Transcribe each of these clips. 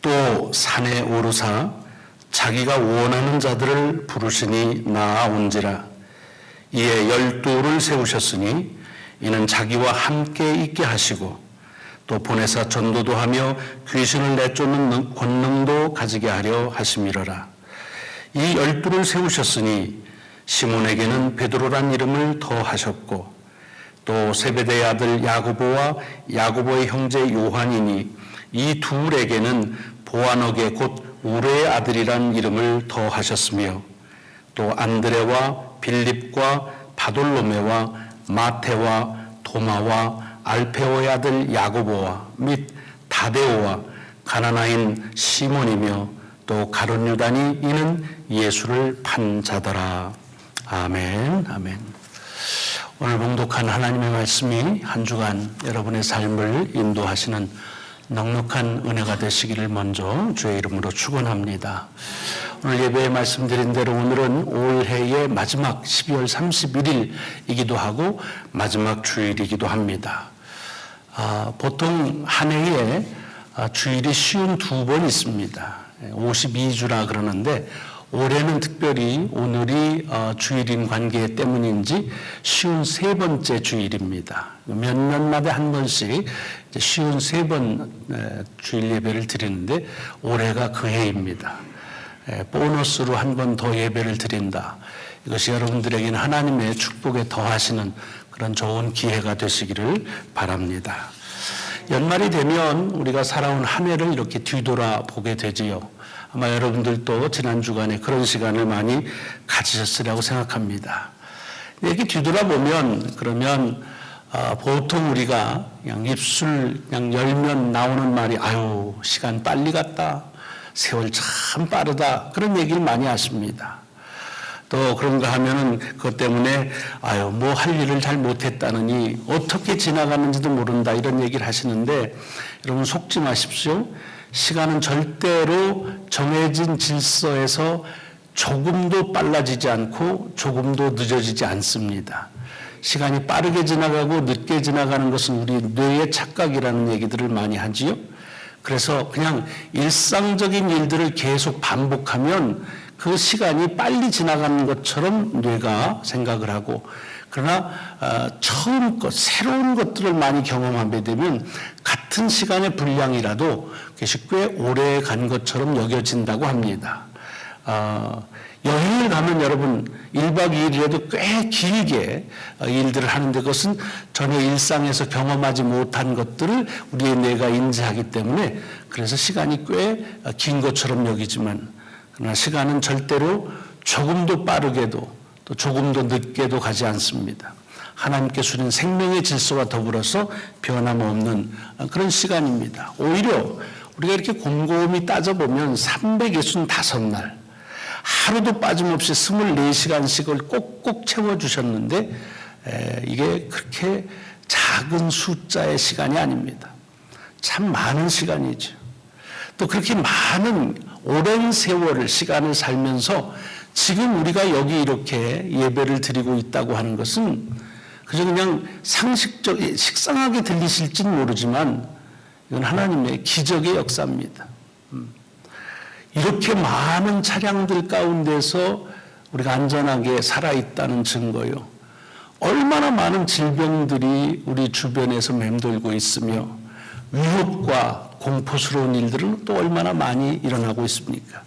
또 산에 오르사 자기가 원하는 자들을 부르시니 나아온지라. 이에 12를 세우셨으니 이는 자기와 함께 있게 하시고 또 보내사 전도도 하며 귀신을 내쫓는 권능도 가지게 하려 하심이로라. 이 12를 세우셨으니 시몬에게는 베드로란 이름을 더하셨고 또 세베대의 아들 야고보와 야고보의 형제 요한이니 이 둘에게는 보아너게 곧 우레의 아들이란 이름을 더하셨으며 또 안드레와 빌립과 바돌로메와 마테와 도마와 알페오의 아들 야고보와 및 다데오와 가나나인 시몬이며 또 가룟 유다니 이는 예수를 판 자더라. 아멘. 아멘. 오늘 봉독한 하나님의 말씀이 한 주간 여러분의 삶을 인도하시는 넉넉한 은혜가 되시기를 먼저 주의 이름으로 축원합니다. 오늘 예배에 말씀드린 대로 오늘은 올해의 마지막 12월 31일이기도 하고 마지막 주일이기도 합니다. 보통 한 해에 주일이 52번 있습니다. 52주라 그러는데 올해는 특별히 오늘이 주일인 관계 때문인지 53번째 주일입니다. 몇 년마다 한 번씩 53번 주일 예배를 드리는데 올해가 그 해입니다. 보너스로 한 번 더 예배를 드린다. 이것이 여러분들에게는 하나님의 축복에 더하시는 그런 좋은 기회가 되시기를 바랍니다. 연말이 되면 우리가 살아온 한 해를 이렇게 뒤돌아보게 되지요. 아마 여러분들도 지난 주간에 그런 시간을 많이 가지셨으리라고 생각합니다. 이렇게 뒤돌아보면 그러면 보통 우리가 그냥 입술 그냥 열면 나오는 말이 아유 시간 빨리 갔다. 세월 참 빠르다. 그런 얘기를 많이 하십니다. 또 그런가 하면은 그것 때문에 아유 뭐 할 일을 잘 못했다느니 어떻게 지나갔는지도 모른다 이런 얘기를 하시는데 여러분 속지 마십시오. 시간은 절대로 정해진 질서에서 조금도 빨라지지 않고 조금도 늦어지지 않습니다. 시간이 빠르게 지나가고 늦게 지나가는 것은 우리 뇌의 착각이라는 얘기들을 많이 하지요. 그래서 그냥 일상적인 일들을 계속 반복하면 그 시간이 빨리 지나가는 것처럼 뇌가 생각을 하고 그러나 처음 것, 새로운 것들을 많이 경험하게 되면 같은 시간의 분량이라도 그것이 꽤 오래 간 것처럼 여겨진다고 합니다. 여행을 가면 여러분 1박 2일이라도 꽤 길게 일들을 하는데 그것은 전혀 일상에서 경험하지 못한 것들을 우리의 뇌가 인지하기 때문에 그래서 시간이 꽤 긴 것처럼 여기지만 그러나 시간은 절대로 조금도 빠르게도 또 조금도 늦게도 가지 않습니다. 하나님께 주신 생명의 질서와 더불어서 변함없는 그런 시간입니다. 오히려 우리가 이렇게 곰곰이 따져보면 365날 하루도 빠짐없이 24시간씩을 꼭꼭 채워주셨는데 이게 그렇게 작은 숫자의 시간이 아닙니다. 참 많은 시간이죠. 또 그렇게 많은 오랜 세월을 시간을 살면서 지금 우리가 여기 이렇게 예배를 드리고 있다고 하는 것은 그저 그냥 식상하게 들리실지는 모르지만 이건 하나님의 기적의 역사입니다. 이렇게 많은 차량들 가운데서 우리가 안전하게 살아있다는 증거요. 얼마나 많은 질병들이 우리 주변에서 맴돌고 있으며 위협과 공포스러운 일들은 또 얼마나 많이 일어나고 있습니까?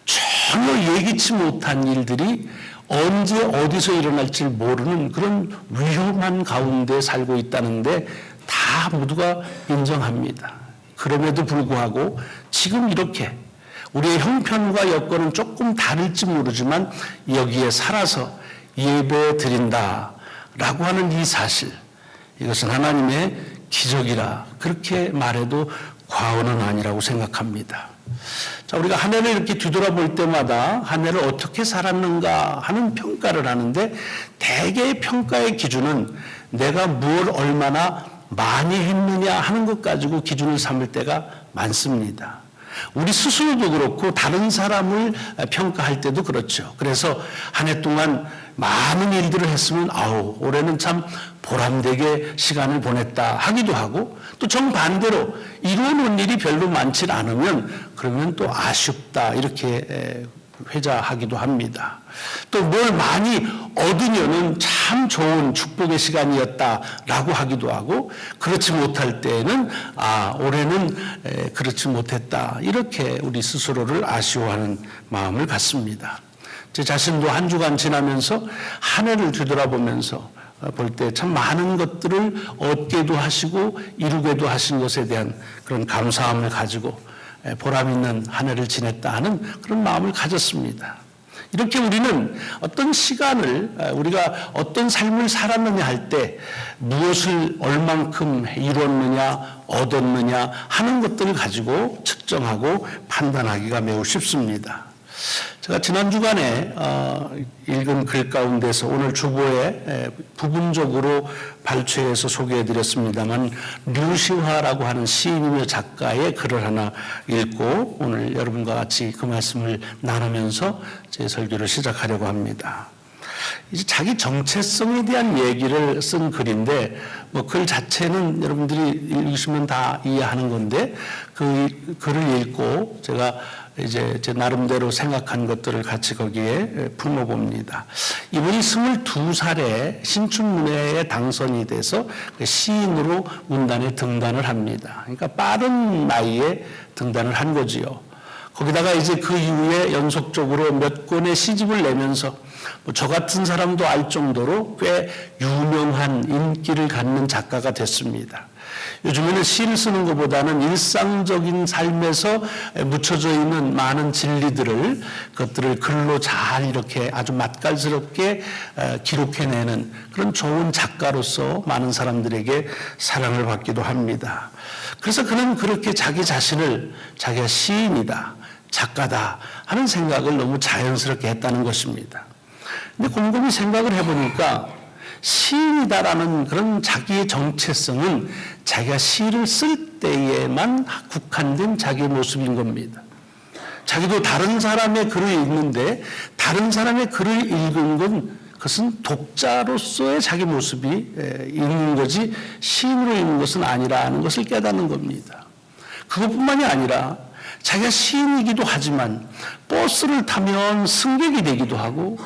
전혀 예기치 못한 일들이 언제 어디서 일어날지 모르는 그런 위험한 가운데 살고 있다는데 다 모두가 인정합니다. 그럼에도 불구하고 지금 이렇게 우리의 형편과 여건은 조금 다를지 모르지만 여기에 살아서 예배 드린다라고 하는 이 사실, 이것은 하나님의 기적이라 그렇게 말해도 과언은 아니라고 생각합니다. 자, 우리가 한 해를 이렇게 뒤돌아볼 때마다 한 해를 어떻게 살았는가 하는 평가를 하는데 대개의 평가의 기준은 내가 뭘 얼마나 많이 했느냐 하는 것 가지고 기준을 삼을 때가 많습니다. 우리 스스로도 그렇고 다른 사람을 평가할 때도 그렇죠. 그래서 한 해 동안 많은 일들을 했으면 아우 올해는 참 보람되게 시간을 보냈다 하기도 하고, 또 정반대로 이루어놓은 일이 별로 많지 않으면 그러면 또 아쉽다 이렇게 회자하기도 합니다. 또 뭘 많이 얻으면은 참 좋은 축복의 시간이었다라고 하기도 하고, 그렇지 못할 때에는 올해는 그렇지 못했다 이렇게 우리 스스로를 아쉬워하는 마음을 갖습니다. 제 자신도 한 주간 지나면서 한 해를 뒤돌아보면서 볼 때 참 많은 것들을 얻게도 하시고 이루게도 하신 것에 대한 그런 감사함을 가지고 보람 있는 한 해를 지냈다 하는 그런 마음을 가졌습니다. 이렇게 우리는 어떤 시간을, 우리가 어떤 삶을 살았느냐 할 때 무엇을 얼만큼 이뤘느냐 얻었느냐 하는 것들을 가지고 측정하고 판단하기가 매우 쉽습니다. 제가 지난 주간에 읽은 글 가운데서 오늘 주보에 부분적으로 발췌해서 소개해드렸습니다만, 류시화라고 하는 시인이며 작가의 글을 하나 읽고 오늘 여러분과 같이 그 말씀을 나누면서 제 설교를 시작하려고 합니다. 이제 자기 정체성에 대한 얘기를 쓴 글인데, 글 자체는 여러분들이 읽으시면 다 이해하는 건데, 그 글을 읽고 제가 이제 제 나름대로 생각한 것들을 같이 거기에 품어봅니다. 이분이 22살에 신춘문예에 당선이 돼서 시인으로 문단에 등단을 합니다. 그러니까 빠른 나이에 등단을 한 거지요. 거기다가 이제 그 이후에 연속적으로 몇 권의 시집을 내면서 저 같은 사람도 알 정도로 꽤 유명한 인기를 갖는 작가가 됐습니다. 요즘에는 시를 쓰는 것보다는 일상적인 삶에서 묻혀져 있는 많은 진리들을, 그것들을 글로 잘 이렇게 아주 맛깔스럽게 기록해내는 그런 좋은 작가로서 많은 사람들에게 사랑을 받기도 합니다. 그래서 그는 그렇게 자기 자신을 자기가 시인이다, 작가다 하는 생각을 너무 자연스럽게 했다는 것입니다. 근데 곰곰이 생각을 해보니까 시인이다라는 그런 자기의 정체성은 자기가 시를 쓸 때에만 국한된 자기의 모습인 겁니다. 자기도 다른 사람의 글을 읽는데 다른 사람의 글을 읽은 건 그것은 독자로서의 자기 모습이 있는 거지 시인으로 있는 것은 아니라는 것을 깨닫는 겁니다. 그것뿐만이 아니라 자기가 시인이기도 하지만 버스를 타면 승객이 되기도 하고,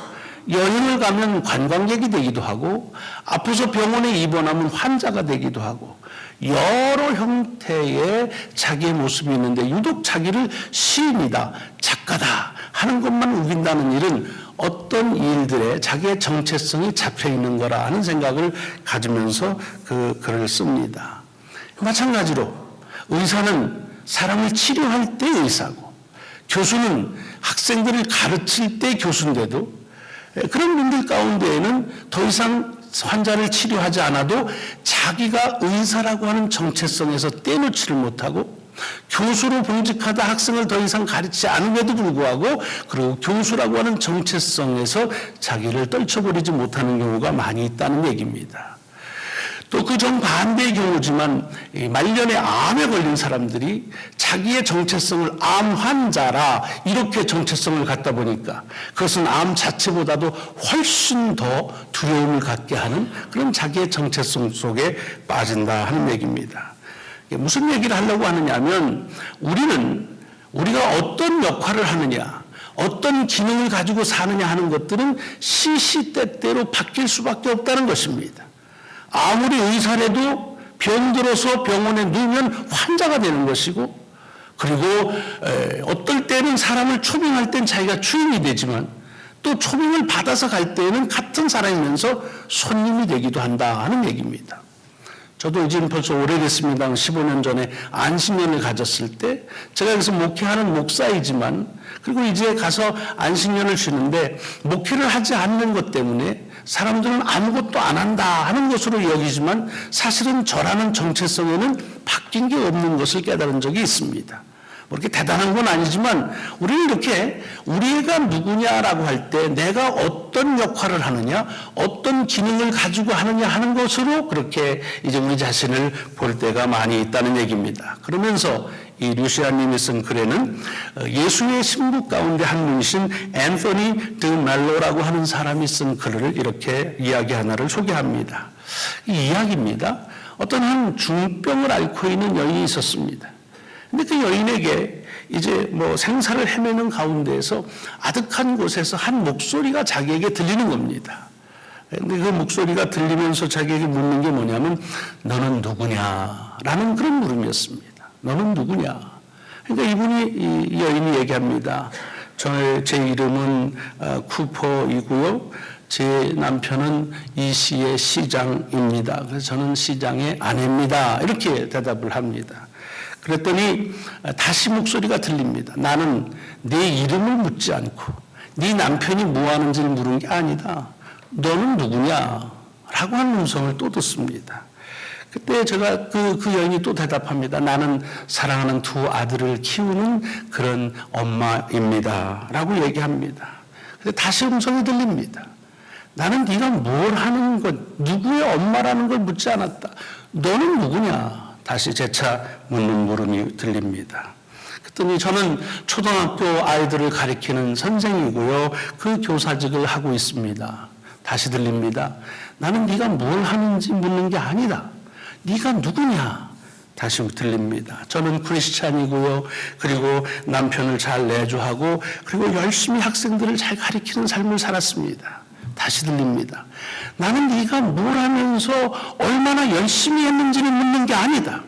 여행을 가면 관광객이 되기도 하고, 아파서 병원에 입원하면 환자가 되기도 하고, 여러 형태의 자기의 모습이 있는데 유독 자기를 시인이다, 작가다 하는 것만 우긴다는 일은 어떤 일들에 자기의 정체성이 잡혀 있는 거라 하는 생각을 가지면서 그 글을 씁니다. 마찬가지로 의사는 사람을 치료할 때 의사고, 교수는 학생들을 가르칠 때 교수인데도 그런 분들 가운데에는 더 이상 환자를 치료하지 않아도 자기가 의사라고 하는 정체성에서 떼놓지를 못하고, 교수로 봉직하다 학생을 더 이상 가르치지 않음에도 불구하고 그리고 교수라고 하는 정체성에서 자기를 떨쳐버리지 못하는 경우가 많이 있다는 얘기입니다. 또 그 정반대의 경우지만 말년에 암에 걸린 사람들이 자기의 정체성을 암 환자라 이렇게 정체성을 갖다 보니까 그것은 암 자체보다도 훨씬 더 두려움을 갖게 하는 그런 자기의 정체성 속에 빠진다 하는 얘기입니다. 무슨 얘기를 하려고 하느냐 하면, 우리가 어떤 역할을 하느냐, 어떤 기능을 가지고 사느냐 하는 것들은 시시때때로 바뀔 수밖에 없다는 것입니다. 아무리 의사라도 병들어서 병원에 누우면 환자가 되는 것이고, 그리고 어떨 때는 사람을 초빙할 땐 자기가 주인이 되지만 또 초빙을 받아서 갈 때는 같은 사람이면서 손님이 되기도 한다 하는 얘기입니다. 저도 이제는 벌써 오래됐습니다. 15년 전에 안식년을 가졌을 때 제가 여기서 목회하는 목사이지만, 그리고 이제 가서 안식년을 쉬는데 목회를 하지 않는 것 때문에 사람들은 아무것도 안 한다 하는 것으로 여기지만 사실은 저라는 정체성에는 바뀐 게 없는 것을 깨달은 적이 있습니다. 그렇게 대단한 건 아니지만 우리는 이렇게 우리가 누구냐라고 할 때 내가 어떤 역할을 하느냐, 어떤 기능을 가지고 하느냐 하는 것으로 그렇게 이제 우리 자신을 볼 때가 많이 있다는 얘기입니다. 그러면서 이 류시아님이 쓴 글에는 예수의 신부 가운데 한 분이신 앤서니 드 멜로라고 하는 사람이 쓴 글을 이렇게 이야기 하나를 소개합니다. 이 이야기입니다. 어떤 한 중병을 앓고 있는 여인이 있었습니다. 근데 그 여인에게 이제 생사를 헤매는 가운데에서 아득한 곳에서 한 목소리가 자기에게 들리는 겁니다. 근데 그 목소리가 들리면서 자기에게 묻는 게 뭐냐면 너는 누구냐라는 그런 물음이었습니다. 너는 누구냐? 그러니까 이 여인이 얘기합니다. 제 이름은 쿠퍼이고요. 제 남편은 이 시의 시장입니다. 그래서 저는 시장의 아내입니다. 이렇게 대답을 합니다. 그랬더니 다시 목소리가 들립니다. 나는 네 이름을 묻지 않고 네 남편이 뭐 하는지를 물은 게 아니다. 너는 누구냐? 라고 하는 음성을 또 듣습니다. 그때 제가 그 여인이 또 대답합니다. 나는 사랑하는 두 아들을 키우는 그런 엄마입니다. 라고 얘기합니다. 근데 다시 음성이 들립니다. 나는 네가 뭘 하는 것, 누구의 엄마라는 걸 묻지 않았다. 너는 누구냐? 다시 재차 묻는 물음이 들립니다. 그랬더니 저는 초등학교 아이들을 가리키는 선생이고요. 그 교사직을 하고 있습니다. 다시 들립니다. 나는 네가 뭘 하는지 묻는 게 아니다. 네가 누구냐? 다시 들립니다. 저는 크리스찬이고요. 그리고 남편을 잘 내조하고 그리고 열심히 학생들을 잘 가리키는 삶을 살았습니다. 다시 들립니다. 나는 네가 뭘 하면서 얼마나 열심히 했는지를 묻는 게 아니다.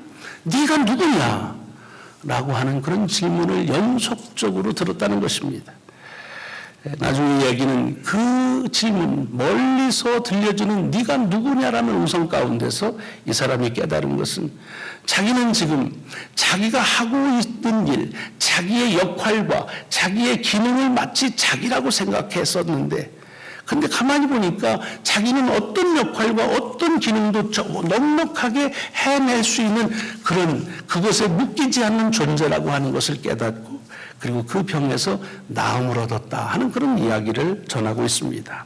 네가 누구냐? 라고 하는 그런 질문을 연속적으로 들었다는 것입니다. 나중에 얘기는 그 질문, 멀리서 들려주는 네가 누구냐라는 음성 가운데서 이 사람이 깨달은 것은 자기는 지금 자기가 하고 있는 일, 자기의 역할과 자기의 기능을 마치 자기라고 생각했었는데 근데 가만히 보니까 자기는 어떤 역할과 어떤 기능도 넉넉하게 해낼 수 있는 그것에 묶이지 않는 존재라고 하는 것을 깨닫고 그리고 그 병에서 나음을 얻었다 하는 그런 이야기를 전하고 있습니다.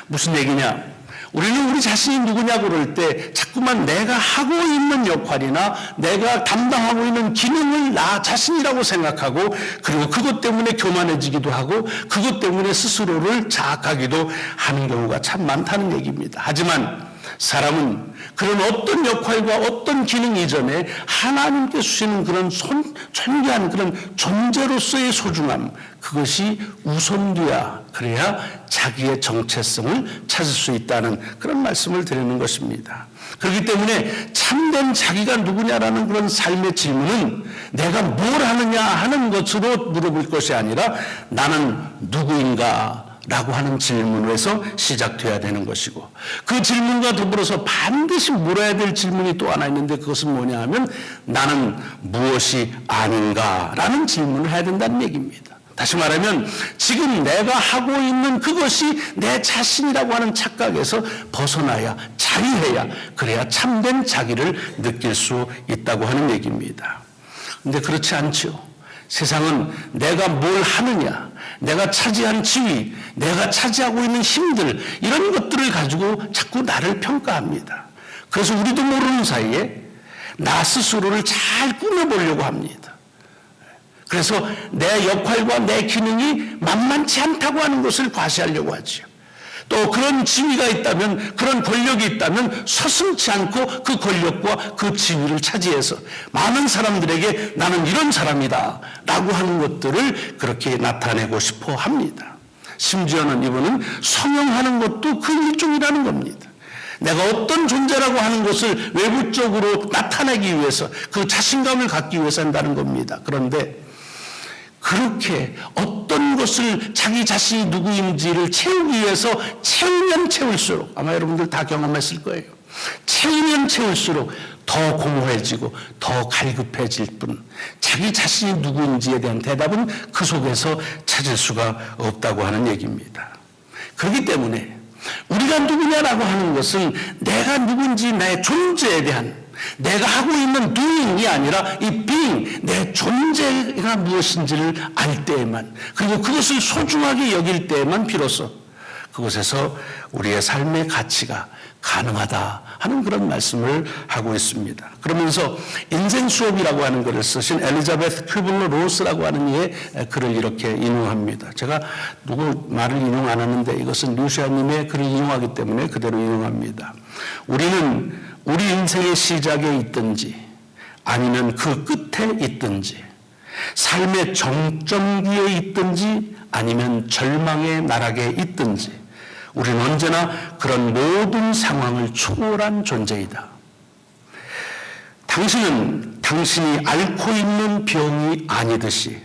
무슨 얘기냐? 우리는 우리 자신이 누구냐고 그럴 때 자꾸만 내가 하고 있는 역할이나 내가 담당하고 있는 기능을 나 자신이라고 생각하고 그리고 그것 때문에 교만해지기도 하고 그것 때문에 스스로를 자학하기도 하는 경우가 참 많다는 얘기입니다. 하지만 사람은 그런 어떤 역할과 어떤 기능 이전에 하나님께 주시는 그런 존귀한 그런 존재로서의 소중함, 그것이 우선돼야 그래야 자기의 정체성을 찾을 수 있다는 그런 말씀을 드리는 것입니다. 그렇기 때문에 참된 자기가 누구냐라는 그런 삶의 질문은 내가 뭘 하느냐 하는 것으로 물어볼 것이 아니라 나는 누구인가 라고 하는 질문에서 시작돼야 되는 것이고 그 질문과 더불어서 반드시 물어야 될 질문이 또 하나 있는데 그것은 뭐냐 하면 나는 무엇이 아닌가라는 질문을 해야 된다는 얘기입니다. 다시 말하면 지금 내가 하고 있는 그것이 내 자신이라고 하는 착각에서 벗어나야 자유해야 그래야 참된 자기를 느낄 수 있다고 하는 얘기입니다. 그런데 그렇지 않죠. 세상은 내가 뭘 하느냐, 내가 차지한 지위, 내가 차지하고 있는 힘들 이런 것들을 가지고 자꾸 나를 평가합니다. 그래서 우리도 모르는 사이에 나 스스로를 잘 꾸며보려고 합니다. 그래서 내 역할과 내 기능이 만만치 않다고 하는 것을 과시하려고 하죠. 또 그런 지위가 있다면 그런 권력이 있다면 서슴지 않고 그 권력과 그 지위를 차지해서 많은 사람들에게 나는 이런 사람이다 라고 하는 것들을 그렇게 나타내고 싶어 합니다. 심지어는 이분은 성형하는 것도 그 일종이라는 겁니다. 내가 어떤 존재라고 하는 것을 외부적으로 나타내기 위해서 그 자신감을 갖기 위해서 한다는 겁니다. 그런데 그렇게 어떤 것을 자기 자신이 누구인지를 채우기 위해서 채우면 채울수록 아마 여러분들 다 경험했을 거예요. 채우면 채울수록 더 공허해지고 더 갈급해질 뿐 자기 자신이 누구인지에 대한 대답은 그 속에서 찾을 수가 없다고 하는 얘기입니다. 그렇기 때문에 우리가 누구냐라고 하는 것은 내가 누군지 나의 존재에 대한 내가 하고 있는 doing이 아니라 이 being, 내 존재가 무엇인지를 알 때에만 그리고 그것을 소중하게 여길 때에만 비로소 그곳에서 우리의 삶의 가치가 가능하다 하는 그런 말씀을 하고 있습니다. 그러면서 인생 수업이라고 하는 글을 쓰신 엘리자베스 큐블러 로스라고 하는 이의 글을 이렇게 인용합니다. 제가 누구 말을 인용 안 하는데 이것은 류시아님의 글을 인용하기 때문에 그대로 인용합니다. 우리는 우리 인생의 시작에 있든지 아니면 그 끝에 있든지 삶의 정점기에 있든지 아니면 절망의 나락에 있든지 우리는 언제나 그런 모든 상황을 초월한 존재이다. 당신은 당신이 앓고 있는 병이 아니듯이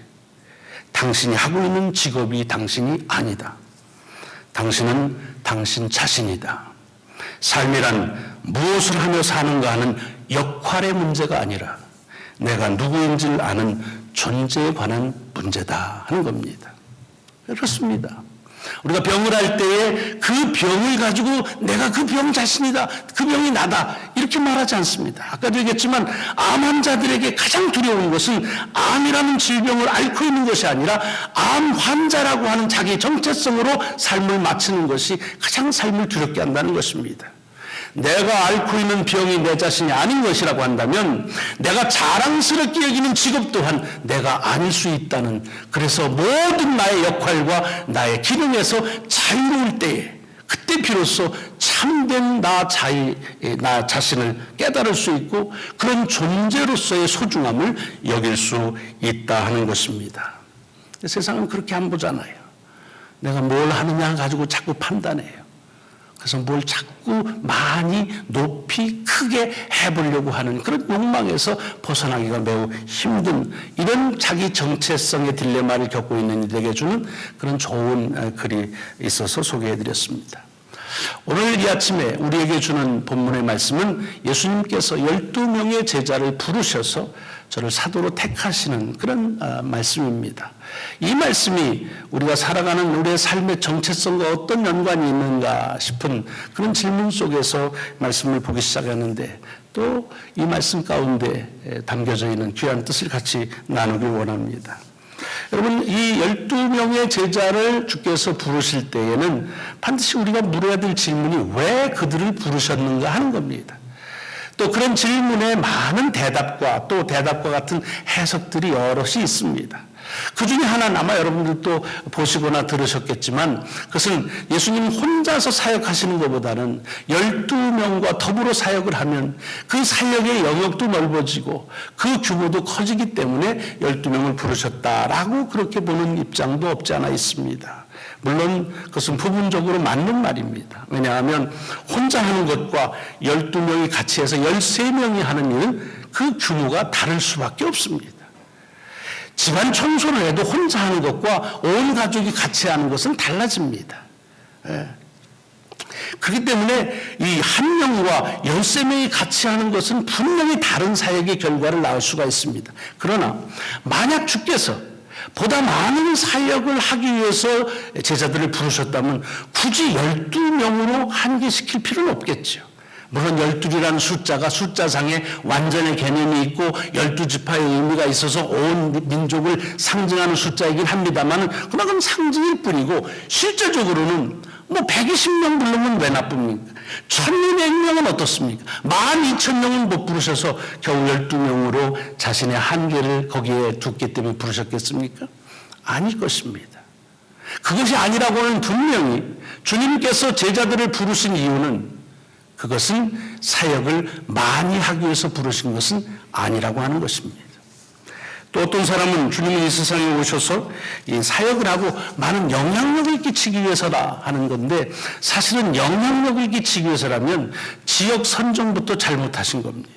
당신이 하고 있는 직업이 당신이 아니다. 당신은 당신 자신이다. 삶이란 무엇을 하며 사는가 하는 역할의 문제가 아니라 내가 누구인지를 아는 존재에 관한 문제다 하는 겁니다. 그렇습니다. 우리가 병을 할 때에 그 병을 가지고 내가 그 병 자신이다, 그 병이 나다 이렇게 말하지 않습니다. 아까도 얘기했지만 암 환자들에게 가장 두려운 것은 암이라는 질병을 앓고 있는 것이 아니라 암 환자라고 하는 자기 정체성으로 삶을 마치는 것이 가장 삶을 두렵게 한다는 것입니다. 내가 앓고 있는 병이 내 자신이 아닌 것이라고 한다면 내가 자랑스럽게 여기는 직업 또한 내가 아닐 수 있다는, 그래서 모든 나의 역할과 나의 기능에서 자유로울 때에 그때 비로소 참된 나 자신을 깨달을 수 있고 그런 존재로서의 소중함을 여길 수 있다 하는 것입니다. 세상은 그렇게 안 보잖아요. 내가 뭘 하느냐 가지고 자꾸 판단해요. 그래서 뭘 자꾸 많이 높이 크게 해보려고 하는 그런 욕망에서 벗어나기가 매우 힘든 이런 자기 정체성의 딜레마를 겪고 있는 이들에게 주는 그런 좋은 글이 있어서 소개해드렸습니다. 오늘 이 아침에 우리에게 주는 본문의 말씀은 예수님께서 12명의 제자를 부르셔서 저를 사도로 택하시는 그런 말씀입니다. 이 말씀이 우리가 살아가는 우리의 삶의 정체성과 어떤 연관이 있는가 싶은 그런 질문 속에서 말씀을 보기 시작하는데 또 이 말씀 가운데 담겨져 있는 귀한 뜻을 같이 나누길 원합니다. 여러분, 이 12명의 제자를 주께서 부르실 때에는 반드시 우리가 물어야 될 질문이 왜 그들을 부르셨는가 하는 겁니다. 또 그런 질문에 많은 대답과 또 대답과 같은 해석들이 여럿이 있습니다. 그 중에 하나는 아마 여러분들도 보시거나 들으셨겠지만 그것은 예수님 혼자서 사역하시는 것보다는 12명과 더불어 사역을 하면 그 사역의 영역도 넓어지고 그 규모도 커지기 때문에 12명을 부르셨다라고 그렇게 보는 입장도 없지 않아 있습니다. 물론 그것은 부분적으로 맞는 말입니다. 왜냐하면 혼자 하는 것과 12명이 같이 해서 13명이 하는 일은 그 규모가 다를 수밖에 없습니다. 집안 청소를 해도 혼자 하는 것과 온 가족이 같이 하는 것은 달라집니다. 그렇기 때문에 이 한 명과 13명이 같이 하는 것은 분명히 다른 사역의 결과를 낳을 수가 있습니다. 그러나 만약 주께서 보다 많은 사역을 하기 위해서 제자들을 부르셨다면 굳이 12명으로 한계시킬 필요는 없겠죠. 물론 12이라는 숫자가 숫자상에 완전의 개념이 있고 12지파의 의미가 있어서 온 민족을 상징하는 숫자이긴 합니다만 그만큼 상징일 뿐이고 실제적으로는 120명 부르면 왜 나쁩니까? 1200명은 어떻습니까? 12,000명은 못 부르셔서 겨우 12명으로 자신의 한계를 거기에 두기 때문에 부르셨겠습니까? 아닐 것입니다. 그것이 아니라고는 분명히 주님께서 제자들을 부르신 이유는 그것은 사역을 많이 하기 위해서 부르신 것은 아니라고 하는 것입니다. 또 어떤 사람은 주님이 이 세상에 오셔서 이 사역을 하고 많은 영향력을 끼치기 위해서다 하는 건데 사실은 영향력을 끼치기 위해서라면 지역 선정부터 잘못하신 겁니다.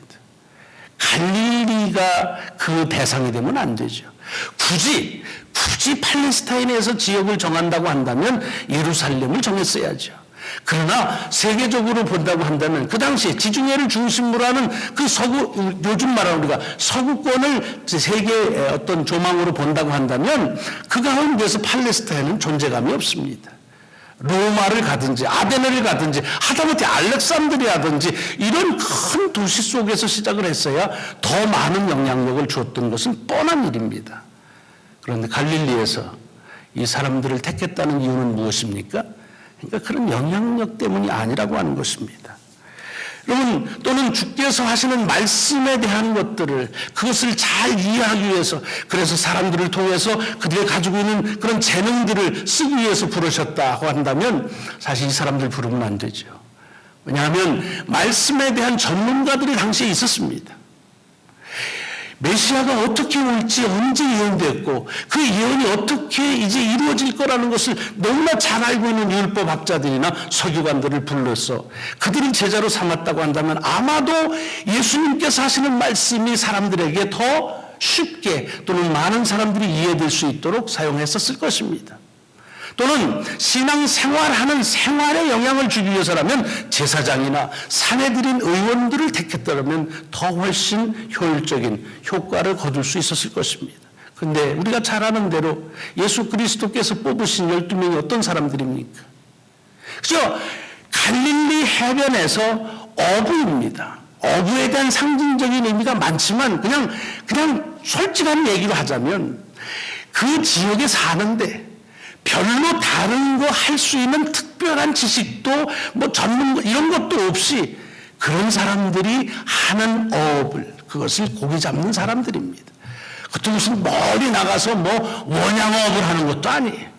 갈릴리가 그 대상이 되면 안 되죠. 굳이 팔레스타인에서 지역을 정한다고 한다면 예루살렘을 정했어야죠. 그러나 세계적으로 본다고 한다면 그 당시에 지중해를 중심으로 하는 그 요즘 말하는 우리가 서구권을 세계의 어떤 조망으로 본다고 한다면 그 가운데서 팔레스타인은 존재감이 없습니다. 로마를 가든지 아테네를 가든지 하다못해 알렉산드리아든지 이런 큰 도시 속에서 시작을 했어야 더 많은 영향력을 주었던 것은 뻔한 일입니다. 그런데 갈릴리에서 이 사람들을 택했다는 이유는 무엇입니까? 그러니까 그런 영향력 때문이 아니라고 하는 것입니다. 여러분, 또는 주께서 하시는 말씀에 대한 것들을, 그것을 잘 이해하기 위해서, 그래서 사람들을 통해서 그들이 가지고 있는 그런 재능들을 쓰기 위해서 부르셨다고 한다면 사실 이 사람들 부르면 안 되죠. 왜냐하면 말씀에 대한 전문가들이 당시에 있었습니다. 메시아가 어떻게 올지 언제 예언됐고 그 예언이 어떻게 이제 이루어질 거라는 것을 너무나 잘 알고 있는 율법학자들이나 서기관들을 불러서 그들을 제자로 삼았다고 한다면 아마도 예수님께서 하시는 말씀이 사람들에게 더 쉽게 또는 많은 사람들이 이해될 수 있도록 사용했었을 것입니다. 또는 신앙생활하는 생활에 영향을 주기 위해서라면 제사장이나 사내들인 의원들을 택했더라면 더 훨씬 효율적인 효과를 거둘 수 있었을 것입니다. 그런데 우리가 잘 아는 대로 예수 그리스도께서 뽑으신 12명이 어떤 사람들입니까? 그죠? 갈릴리 해변에서 어부입니다. 어부에 대한 상징적인 의미가 많지만 그냥 솔직한 얘기로 하자면 그 지역에 사는데 별로 다른 거 할 수 있는 특별한 지식도 뭐 전문 이런 것도 없이 그런 사람들이 하는 어업을, 그것을 고기 잡는 사람들입니다. 그것도 무슨 멀리 나가서 뭐 원양어업을 하는 것도 아니에요.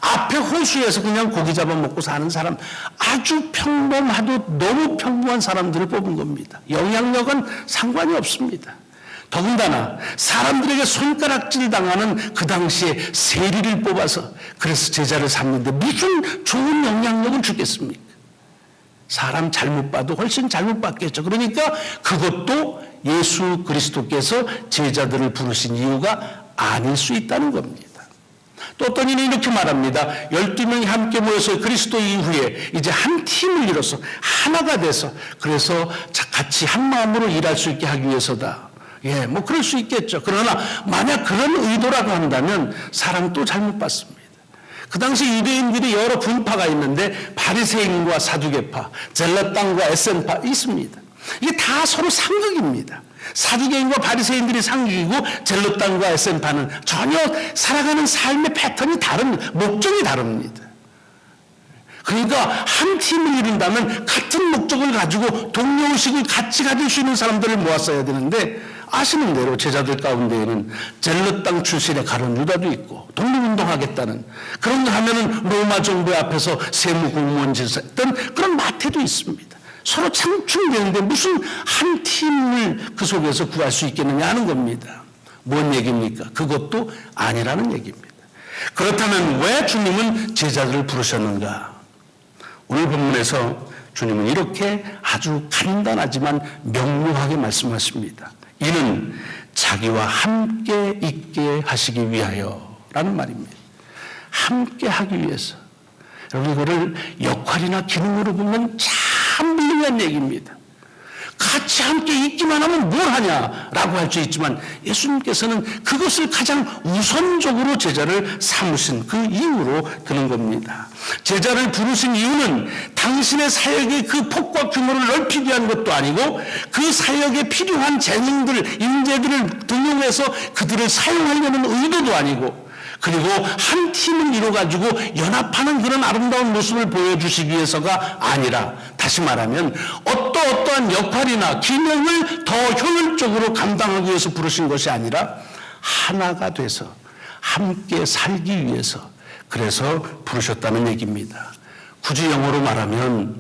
앞에 호수에서 그냥 고기 잡아먹고 사는 사람, 아주 평범하도 너무 평범한 사람들을 뽑은 겁니다. 영향력은 상관이 없습니다. 더군다나 사람들에게 손가락질 당하는 그 당시에 세리를 뽑아서 그래서 제자를 삼는데 무슨 좋은 영향력을 주겠습니까? 사람 잘못 봐도 훨씬 잘못 받겠죠. 그러니까 그것도 예수 그리스도께서 제자들을 부르신 이유가 아닐 수 있다는 겁니다. 또 어떤 이는 이렇게 말합니다. 12명이 함께 모여서 그리스도 이후에 이제 한 팀을 이뤄서 하나가 돼서 그래서 같이 한 마음으로 일할 수 있게 하기 위해서다. 예, 뭐 그럴 수 있겠죠. 그러나 만약 그런 의도라고 한다면 사람 또 잘못 봤습니다. 그 당시 유대인들이 여러 분파가 있는데 바리새인과 사두개파, 젤라땅과 에센파 있습니다. 이게 다 서로 상극입니다. 사두개인과 바리새인들이 상극이고 젤라땅과 에센파는 전혀 살아가는 삶의 패턴이 목적이 다릅니다. 그러니까 한 팀을 이룬다면 같은 목적을 가지고 동료의식을 같이 가질 수 있는 사람들을 모았어야 되는데 아시는 대로 제자들 가운데에는 젤럿 땅 출신의 가룟 유다도 있고 독립운동하겠다는 그런 거 하면은 로마 정부 앞에서 세무 공무원질서 했던 그런 마태도 있습니다. 서로 창충되는데 무슨 한 팀을 그 속에서 구할 수 있겠느냐 하는 겁니다. 뭔 얘기입니까? 그것도 아니라는 얘기입니다. 그렇다면 왜 주님은 제자들을 부르셨는가? 오늘 본문에서 주님은 이렇게 아주 간단하지만 명료하게 말씀하십니다. 이는 자기와 함께 있게 하시기 위하여 라는 말입니다. 함께 하기 위해서. 여러분 이거를 역할이나 기능으로 보면 참 훌륭한 얘기입니다. 같이 함께 있기만 하면 뭘 하냐라고 할 수 있지만 예수님께서는 그것을 가장 우선적으로 제자를 삼으신 그 이유로 드는 겁니다. 제자를 부르신 이유는 당신의 사역의 그 폭과 규모를 넓히기 위한 것도 아니고 그 사역에 필요한 재능들, 인재들을 등용해서 그들을 사용하려는 의도도 아니고 그리고 한 팀을 이루어가지고 연합하는 그런 아름다운 모습을 보여주시기 위해서가 아니라 다시 말하면 어떠한 역할이나 기능을 더 효율적으로 감당하기 위해서 부르신 것이 아니라 하나가 돼서 함께 살기 위해서 그래서 부르셨다는 얘기입니다. 굳이 영어로 말하면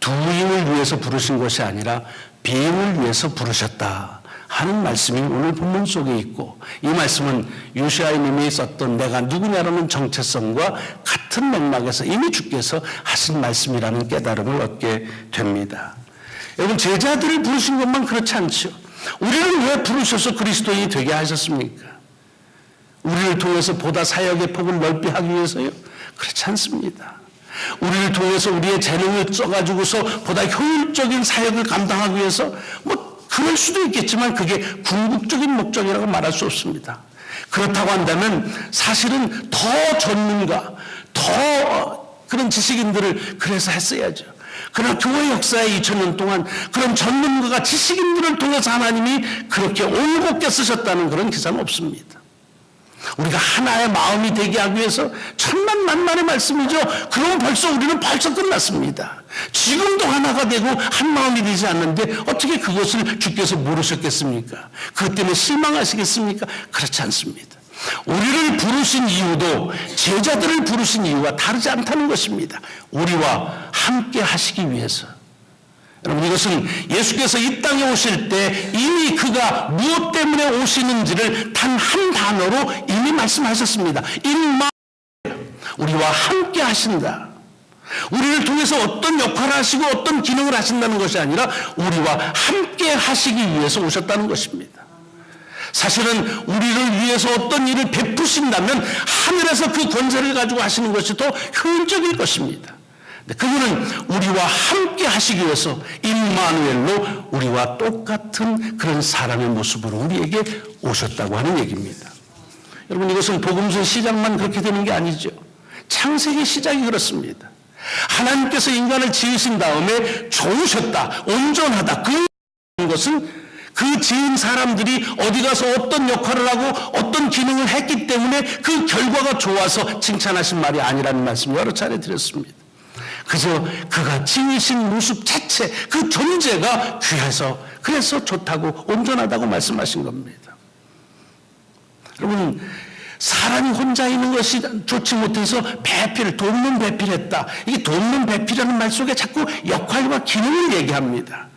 doing을 위해서 부르신 것이 아니라 being을 위해서 부르셨다 하는 말씀이 오늘 본문 속에 있고 이 말씀은 요시아님이 썼던 내가 누구냐라는 정체성과 같은 맥락에서 이미 주께서 하신 말씀이라는 깨달음을 얻게 됩니다. 여러분 제자들을 부르신 것만 그렇지 않죠. 우리를 왜 부르셔서 그리스도인이 되게 하셨습니까? 우리를 통해서 보다 사역의 폭을 넓게 하기 위해서요? 그렇지 않습니다. 우리를 통해서 우리의 재능을 써가지고서 보다 효율적인 사역을 감당하기 위해서 그럴 수도 있겠지만 그게 궁극적인 목적이라고 말할 수 없습니다. 그렇다고 한다면 사실은 더 전문가, 더 그런 지식인들을 그래서 했어야죠. 그러나 교회 역사의 2000년 동안 그런 전문가가 지식인들을 통해서 하나님이 그렇게 올곧게 쓰셨다는 그런 기사는 없습니다. 우리가 하나의 마음이 되게 하기 위해서 천만만만의 말씀이죠. 그럼 우리는 벌써 끝났습니다. 지금도 하나가 되고 한 마음이 되지 않는데 어떻게 그것을 주께서 모르셨겠습니까? 그것 때문에 실망하시겠습니까? 그렇지 않습니다. 우리를 부르신 이유도 제자들을 부르신 이유와 다르지 않다는 것입니다. 우리와 함께 하시기 위해서. 여러분, 이것은 예수께서 이 땅에 오실 때 이미 그가 무엇 때문에 오시는지를 단 한 단어로 이미 말씀하셨습니다. 임마누엘, 우리와 함께 하신다. 우리를 통해서 어떤 역할을 하시고 어떤 기능을 하신다는 것이 아니라 우리와 함께 하시기 위해서 오셨다는 것입니다. 사실은 우리를 위해서 어떤 일을 베푸신다면 하늘에서 그 권세를 가지고 하시는 것이 더 효율적일 것입니다. 그분은 우리와 함께 하시기 위해서 임마누엘로 우리와 똑같은 그런 사람의 모습으로 우리에게 오셨다고 하는 얘기입니다. 여러분, 이것은 복음서의 시작만 그렇게 되는 게 아니죠. 창세기 시작이 그렇습니다. 하나님께서 인간을 지으신 다음에 좋으셨다, 온전하다. 그것은 그 지은 사람들이 어디 가서 어떤 역할을 하고 어떤 기능을 했기 때문에 그 결과가 좋아서 칭찬하신 말이 아니라는 말씀 여러 차례 드렸습니다. 그저 그가 지으신 모습 자체, 그 존재가 귀해서 그래서 좋다고 온전하다고 말씀하신 겁니다. 여러분, 사람이 혼자 있는 것이 좋지 못해서 돕는 배필했다. 이게 돕는 배필이라는 말 속에 자꾸 역할과 기능을 얘기합니다.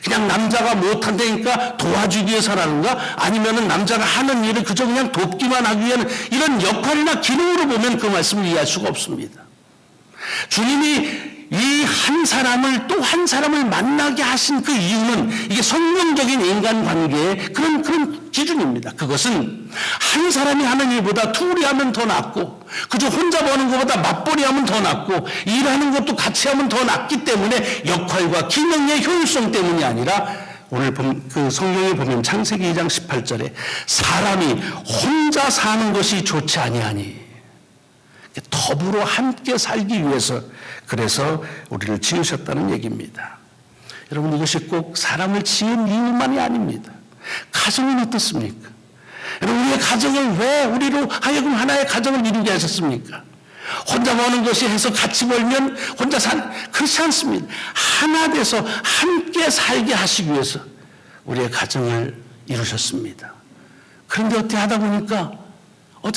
그냥 남자가 못한다니까 도와주기 위해서라는가, 아니면은 남자가 하는 일을 그저 그냥 돕기만 하기 위한 이런 역할이나 기능으로 보면 그 말씀을 이해할 수가 없습니다. 주님이 이 한 사람을 또 한 사람을 만나게 하신 그 이유는 이게 성경적인 인간관계의 그런 기준입니다. 그것은 한 사람이 하는 일보다 둘이 하면 더 낫고, 그저 혼자 버는 것보다 맞벌이 하면 더 낫고, 일하는 것도 같이 하면 더 낫기 때문에 역할과 기능의 효율성 때문이 아니라, 오늘 그 성경에 보면 창세기 2장 18절에 사람이 혼자 사는 것이 좋지 아니하니, 더불어 함께 살기 위해서 그래서 우리를 지으셨다는 얘기입니다. 여러분, 이것이 꼭 사람을 지은 이유만이 아닙니다. 가정은 어떻습니까? 여러분, 우리의 가정을 왜 우리로 하여금 하나의 가정을 이루게 하셨습니까? 혼자 버는 것이 해서 같이 벌면 혼자 그렇지 않습니다. 하나 돼서 함께 살게 하시기 위해서 우리의 가정을 이루셨습니다. 그런데 어떻게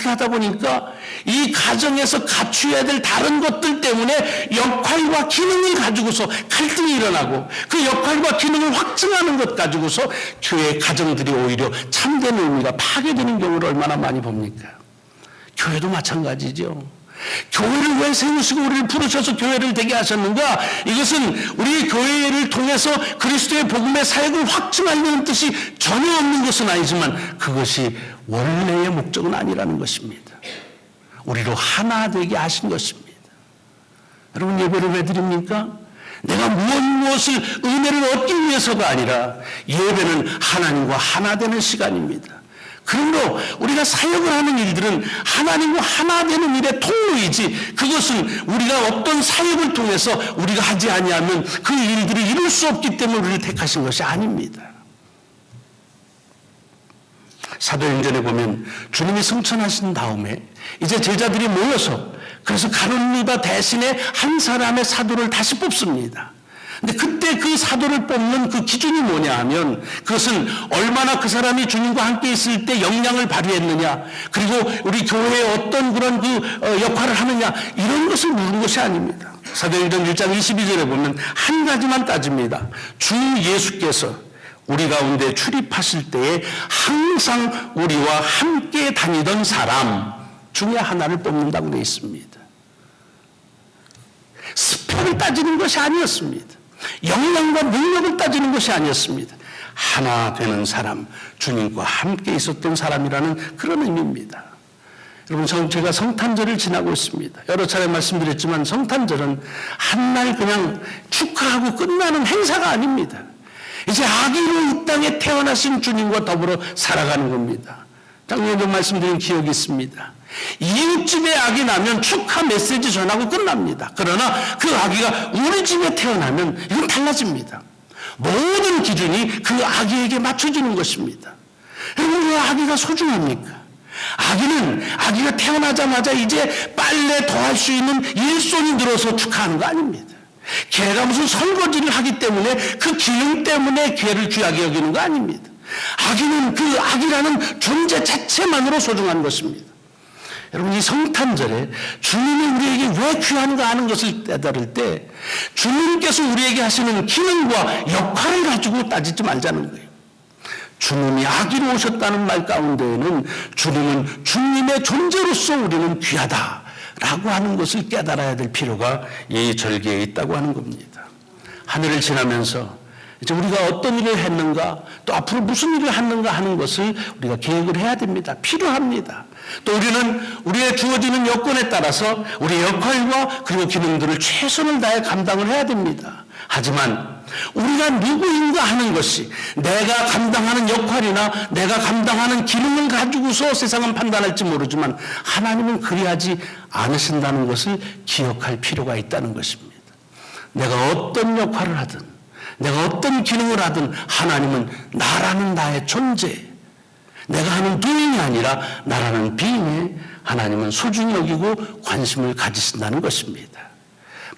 하다 보니까 이 가정에서 갖추어야 될 다른 것들 때문에 역할과 기능을 가지고서 갈등이 일어나고, 그 역할과 기능을 확증하는 것 가지고서 교회 가정들이 오히려 참된 의미가 파괴되는 경우를 얼마나 많이 봅니까? 교회도 마찬가지죠. 교회를 왜 세우시고 우리를 부르셔서 교회를 되게 하셨는가? 이것은 우리 교회를 통해서 그리스도의 복음의 사역을 확증하려는 뜻이 전혀 없는 것은 아니지만 그것이 원래의 목적은 아니라는 것입니다. 우리로 하나 되게 하신 것입니다. 여러분, 예배를 왜 드립니까? 내가 무엇을 은혜를 얻기 위해서가 아니라 예배는 하나님과 하나 되는 시간입니다. 그러므로 우리가 사역을 하는 일들은 하나님과 하나 되는 일의 통로이지, 그것은 우리가 어떤 사역을 통해서 우리가 하지 아니하면 그 일들을 이룰 수 없기 때문에 우리를 택하신 것이 아닙니다. 사도행전에 보면 주님이 승천하신 다음에 이제 제자들이 모여서 그래서 가룟 유다 대신에 한 사람의 사도를 다시 뽑습니다. 근데 그때 그 사도를 뽑는 그 기준이 뭐냐 하면, 그것은 얼마나 그 사람이 주님과 함께 있을 때 역량을 발휘했느냐, 그리고 우리 교회에 어떤 그런 역할을 하느냐, 이런 것을 묻는 것이 아닙니다. 사도행전 1장 22절에 보면 한 가지만 따집니다. 주 예수께서 우리 가운데 출입하실 때에 항상 우리와 함께 다니던 사람 중에 하나를 뽑는다고 되어 있습니다. 스펙을 따지는 것이 아니었습니다. 역량과 능력을 따지는 것이 아니었습니다. 하나 되는 사람, 주님과 함께 있었던 사람이라는 그런 의미입니다. 여러분, 제가 성탄절을 지나고 있습니다. 여러 차례 말씀드렸지만 성탄절은 한날 그냥 축하하고 끝나는 행사가 아닙니다. 이제 아기로 이 땅에 태어나신 주님과 더불어 살아가는 겁니다. 작년에도 말씀드린 기억이 있습니다. 이웃집에 아기 나면 축하 메시지 전하고 끝납니다. 그러나 그 아기가 우리 집에 태어나면 이건 달라집니다. 모든 기준이 그 아기에게 맞춰지는 것입니다. 여러분, 왜 아기가 소중합니까? 아기는 아기가 태어나자마자 이제 빨래 더 할 수 있는 일손이 늘어서 축하하는 거 아닙니다. 개가 무슨 설거지를 하기 때문에 그 기능 때문에 개를 귀하게 여기는 거 아닙니다. 아기는 그 아기라는 존재 자체만으로 소중한 것입니다. 여러분, 이 성탄절에 주님이 우리에게 왜 귀한가 하는 것을 깨달을 때 주님께서 우리에게 하시는 기능과 역할을 가지고 따지지 말자는 거예요. 주님이 아기로 오셨다는 말 가운데에는 주님은 주님의 존재로서 우리는 귀하다라고 하는 것을 깨달아야 될 필요가 이 절기에 있다고 하는 겁니다. 한 해를 지나면서 이제 우리가 어떤 일을 했는가, 또 앞으로 무슨 일을 하는가 하는 것을 우리가 계획을 해야 됩니다. 필요합니다. 또 우리는 우리의 주어지는 여건에 따라서 우리의 역할과 그리고 기능들을 최선을 다해 감당을 해야 됩니다. 하지만 우리가 누구인가 하는 것이 내가 감당하는 역할이나 내가 감당하는 기능을 가지고서 세상은 판단할지 모르지만 하나님은 그리하지 않으신다는 것을 기억할 필요가 있다는 것입니다. 내가 어떤 역할을 하든 내가 어떤 기능을 하든 하나님은 나라는 나의 존재, 내가 하는 doing이 아니라 나라는 being에 하나님은 소중히 여기고 관심을 가지신다는 것입니다.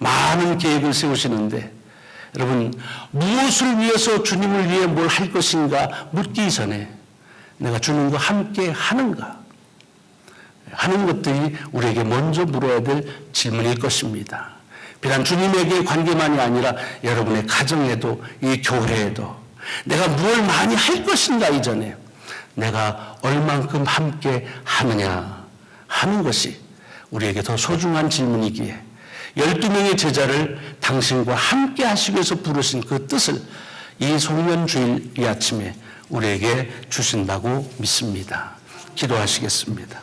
많은 계획을 세우시는데 여러분, 무엇을 위해서 주님을 위해 뭘 할 것인가 묻기 전에 내가 주님과 함께 하는가 하는 것들이 우리에게 먼저 물어야 될 질문일 것입니다. 비단 주님에게의 관계만이 아니라 여러분의 가정에도 이 교회에도 내가 무엇을 많이 할 것인가 이전에 내가 얼만큼 함께 하느냐 하는 것이 우리에게 더 소중한 질문이기에 12명의 제자를 당신과 함께 하시기 위해서 부르신 그 뜻을 이 송년주일 이 아침에 우리에게 주신다고 믿습니다. 기도하시겠습니다.